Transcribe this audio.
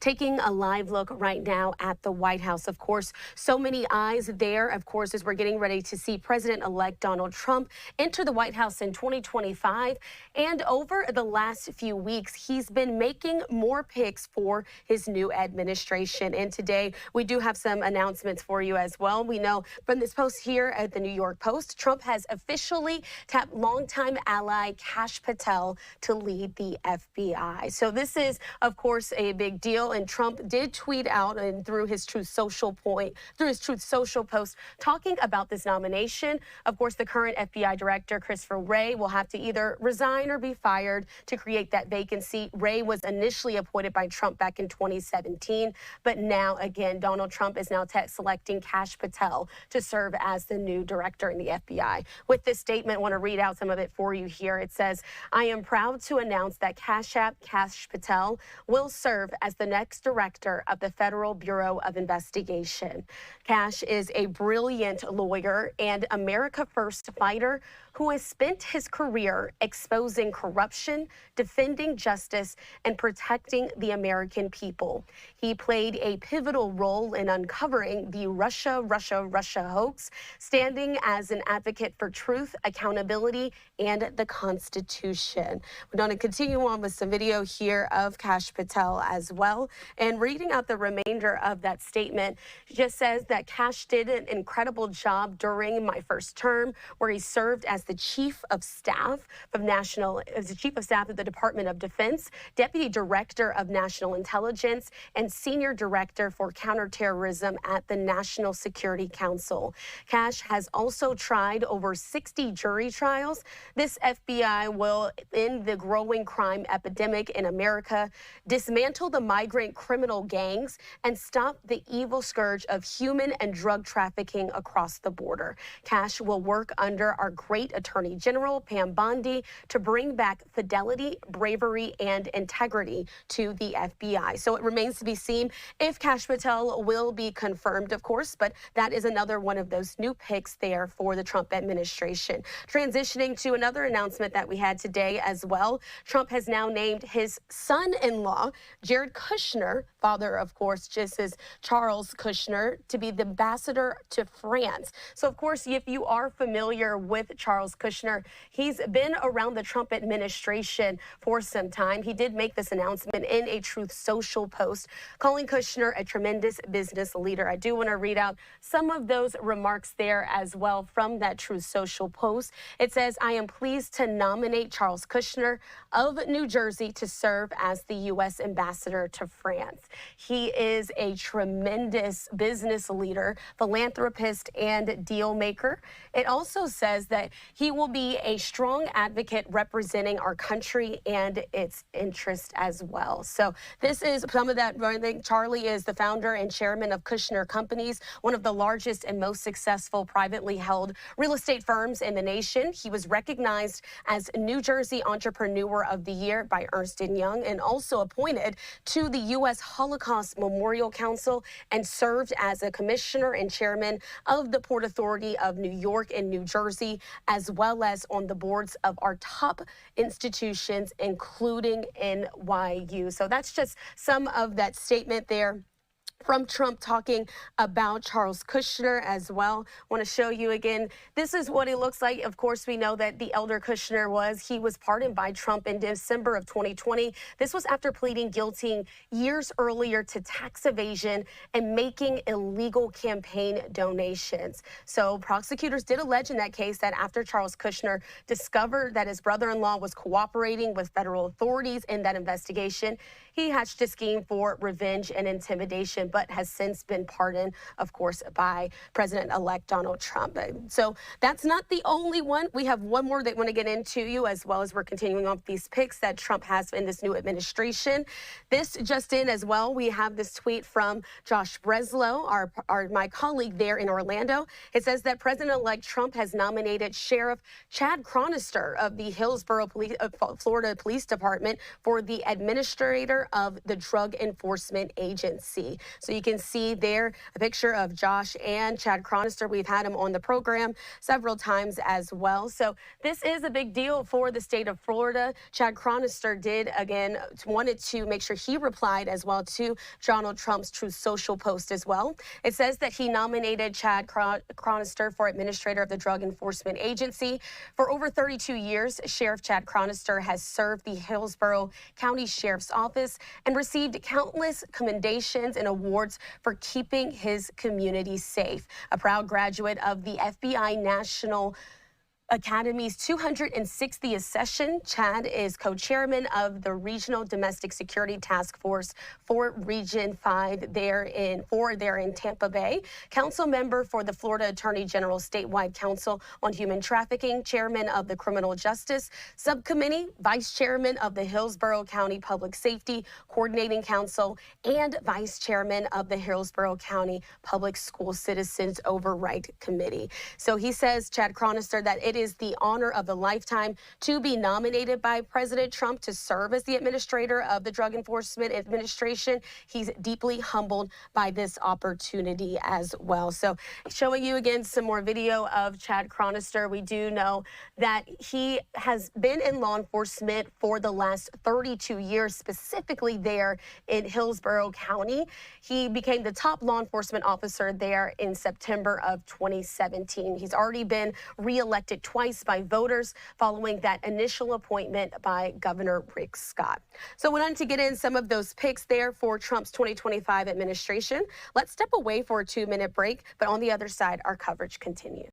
Taking a live look right now at the White House. Of course, so many eyes there, of course, as we're getting ready to see President-elect Donald Trump enter the White House in 2025. And over the last few weeks, he's been making more picks for his new administration. And today, we do have some announcements for you as well. We know from this post here at the New York Post, Trump has officially tapped longtime ally Kash Patel to lead the FBI. So this is, of course, a big deal. And Trump did tweet out and through his Truth Social post talking about this nomination. Of course, the current FBI director, Christopher Wray, will have to either resign or be fired to create that vacancy. Wray was initially appointed by Trump back in 2017, but now again, Donald Trump is now selecting Kash Patel to serve as the new director in the FBI. With this statement, I want to read out some of it for you here. It says, "I am proud to announce that Kashyap Kash Patel will serve as the next director of the Federal Bureau of Investigation. Kash is a brilliant lawyer and America First fighter who has spent his career exposing corruption, defending justice, and protecting the American people. He played a pivotal role in uncovering the Russia hoax, standing as an advocate for truth, accountability, and the Constitution." We're going to continue on with some video here of Kash Patel as well. And reading out the remainder of that statement, just says that Kash did an incredible job during my first term, where he served as the Chief of Staff of the Department of Defense, Deputy Director of National Intelligence, and Senior Director for Counterterrorism at the National Security Council. Kash has also tried over 60 jury trials. This FBI will end the growing crime epidemic in America, dismantle the migrant criminal gangs, and stop the evil scourge of human and drug trafficking across the border. Kash will work under our great Attorney General, Pam Bondi, to bring back fidelity, bravery, and integrity to the FBI. So it remains to be seen if Kash Patel will be confirmed, of course, but that is another one of those new picks there for the Trump administration. Transitioning to another announcement that we had today as well, Trump has now named his son-in-law, Jared Kushner, father, of course, just as Charles Kushner, to be the ambassador to France. So, of course, if you are familiar with Charles Kushner, he's been around the Trump administration for some time. He did make this announcement in a Truth Social post, calling Kushner a tremendous business leader. I do want to read out some of those remarks there as well from that Truth Social post. It says, "I am pleased to nominate Charles Kushner of New Jersey to serve as the U.S. ambassador to France. He is a tremendous business leader, philanthropist, and deal maker." It also says that he will be a strong advocate representing our country and its interest as well. So this is some of that. I think Charlie is the founder and chairman of Kushner Companies, one of the largest and most successful privately held real estate firms in the nation. He was recognized as New Jersey Entrepreneur of the Year by Ernst & Young and also appointed to the U.S. Holocaust Memorial Council and served as a commissioner and chairman of the Port Authority of New York and New Jersey, as well as on the boards of our top institutions, including NYU. So that's just some of that statement there from Trump talking about Charles Kushner as well. I want to show you again. This is what it looks like. Of course, we know that the elder Kushner was pardoned by Trump in December of 2020. This was after pleading guilty years earlier to tax evasion and making illegal campaign donations. So prosecutors did allege in that case that after Charles Kushner discovered that his brother-in-law was cooperating with federal authorities in that investigation, he hatched a scheme for revenge and intimidation, but has since been pardoned, of course, by President-elect Donald Trump. So that's not the only one. We have one more that I want to get into you, as well as we're continuing on with these picks that Trump has in this new administration. This just in as well, we have this tweet from Josh Breslow, my colleague there in Orlando. It says that President-elect Trump has nominated Sheriff Chad Chronister of the Hillsborough Florida Police Department for the administrator Commissioner of the Drug Enforcement Agency. So you can see there a picture of Josh and Chad Chronister. We've had him on the program several times as well. So this is a big deal for the state of Florida. Chad Chronister did, again, wanted to make sure he replied as well to Donald Trump's Truth Social post as well. It says that he nominated Chad Chronister for administrator of the Drug Enforcement Agency. For over 32 years, Sheriff Chad Chronister has served the Hillsborough County Sheriff's Office and received countless commendations and awards for keeping his community safe. A proud graduate of the FBI National Academy's 260th session, Chad is co-chairman of the Regional Domestic Security Task Force for Region 5 there in Tampa Bay, council member for the Florida Attorney General Statewide Council on Human Trafficking, chairman of the Criminal Justice Subcommittee, vice chairman of the Hillsborough County Public Safety Coordinating Council, and vice chairman of the Hillsborough County Public School Citizens Oversight Committee. So he says, Chad Chronister, that it is the honor of a lifetime to be nominated by President Trump to serve as the administrator of the Drug Enforcement Administration. He's deeply humbled by this opportunity as well. So showing you again some more video of Chad Chronister. We do know that he has been in law enforcement for the last 32 years, specifically there in Hillsborough County. He became the top law enforcement officer there in September of 2017. He's already been reelected twice by voters following that initial appointment by Governor Rick Scott. So we wanted to get in some of those picks there for Trump's 2025 administration. Let's step away for a 2-minute break, but on the other side, our coverage continues.